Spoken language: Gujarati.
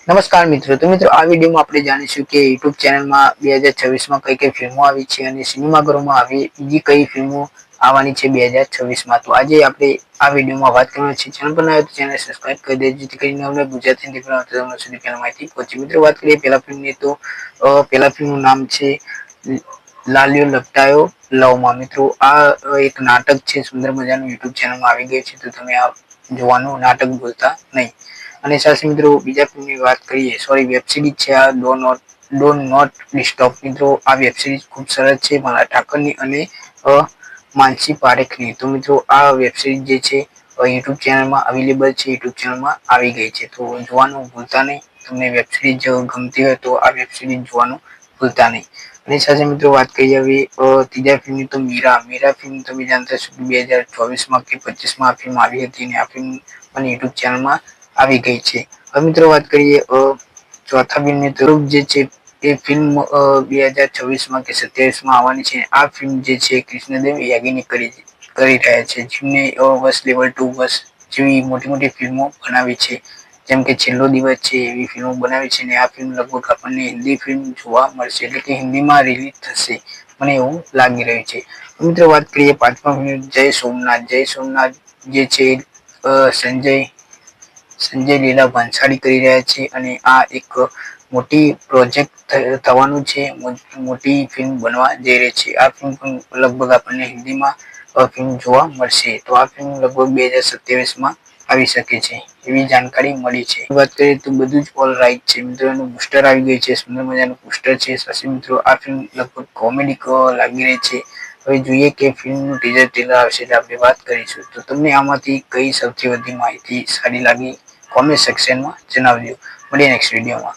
નમસ્કાર મિત્રો, તો મિત્રો આ વિડીયોમાં આપણે જાણીશું કે યુટ્યુબ ચેનલમાં 2026માં કઈ કઈ ફિલ્મો આવી છે અને સિનેમાઘરોમાં આવી બીજી કઈ ફિલ્મો આવવાની છે 2026માં. તો આજે આપણે આ વિડીયોમાં વાત કરવાની છે. ચેનલ પર નવા હોય તો ચેનલ સબસ્ક્રાઇબ કરી દેજો જેથી કરીને અમને ગુજરાતી હિન્દી ફિલ્મ માહિતી પહોંચે. મિત્રો વાત કરીએ પહેલા ફિલ્મની તો પહેલા ફિલ્મનું નામ છે લાલિયો લપટાયો લવમાં. મિત્રો આ એક નાટક છે, સુંદર મજાનું યુટ્યુબ ચેનલમાં આવી ગયું છે, તો તમે આ જોવાનું નાટક ભૂલતા નહીં. અને સાથે મિત્રો બીજા ફિલ્મની વાત કરીએ, વેબ સિરીઝ છે આ ડોન્ટ નોટ ડિસ્ટર્બ. મિત્રો આ વેબ સિરીઝ ખૂબ સરસ છે મલ્હાર ઠાકરની અને માનસી પારેખની. તો મિત્રો આ વેબ સિરીઝ જે છે યુટ્યુબ ચેનલમાં અવેલેબલ છે, યુટ્યુબ ચેનલમાં આવી ગઈ છે, તો જોવાનું ભૂલતા નહીં. તમને વેબ સિરીઝ ગમતી હોય તો આ વેબ સિરીઝ જોવાનું ભૂલતા નહીં. અને સાથે મિત્રો વાત કરીએ હવે ત્રીજા ફિલ્મની તો મીરા ફિલ્મ તમે જાણતા છો 2024માં કે 25માં આ ફિલ્મ આવી હતી અને આ ફિલ્મ પણ યુટ્યુબ ચેનલમાં આવી ગઈ છે. હવે મિત્રો વાત કરીએ ચોથા ફિલ્મની તો જે છે એ ફિલ્મ 2026માં કે 27માં આવવાની છે. આ ફિલ્મ જે છે કૃષ્ણદેવ યાગીની કરી રહ્યા છે, જેમને વશ લેવલ 2 વશ જેવી મોટી મોટી ફિલ્મો બનાવી છે, જેમ કે છેલ્લો દિવસ છે એવી ફિલ્મો બનાવી છે. અને આ ફિલ્મ લગભગ આપણને હિન્દી ફિલ્મ જોવા મળશે, એટલે કે હિન્દીમાં રિલીઝ થશે મને એવું લાગી રહ્યું છે. મિત્રો વાત કરીએ પાંચમા ફિલ્મ જય સોમનાથ જે છે સંજય લીલા ભંસાળી કરી રહ્યા છે અને આ એક મોટી પ્રોજેક્ટ થવાનું છે, મોટી ફિલ્મ બનવા જઈ રહી છે. આ ફિલ્મ પણ લગભગ આપણને હિન્દીમાં ફિલ્મ જોવા મળશે, તો આ ફિલ્મ લગભગ 2027માં આવી શકે છે એવી જાણકારી મળી છે. વાત કરીએ તો બધું જ ઓલ રાઈટ છે. મિત્રો એનું પોસ્ટર આવી ગયું છે, સુંદર મજાનું પોસ્ટર છે. સાથે મિત્રો આ ફિલ્મ લગભગ કોમેડી લાગી રહી છે. હવે જોઈએ કે ફિલ્મનું ટીઝર આવશે એટલે આપણે વાત કરીશું. તો તમને આમાંથી કઈ સૌથી વધુ માહિતી સારી લાગી કોમેન્ટ સેક્શનમાં જણાવજો. મળીએ નેક્સ્ટ વિડીયોમાં.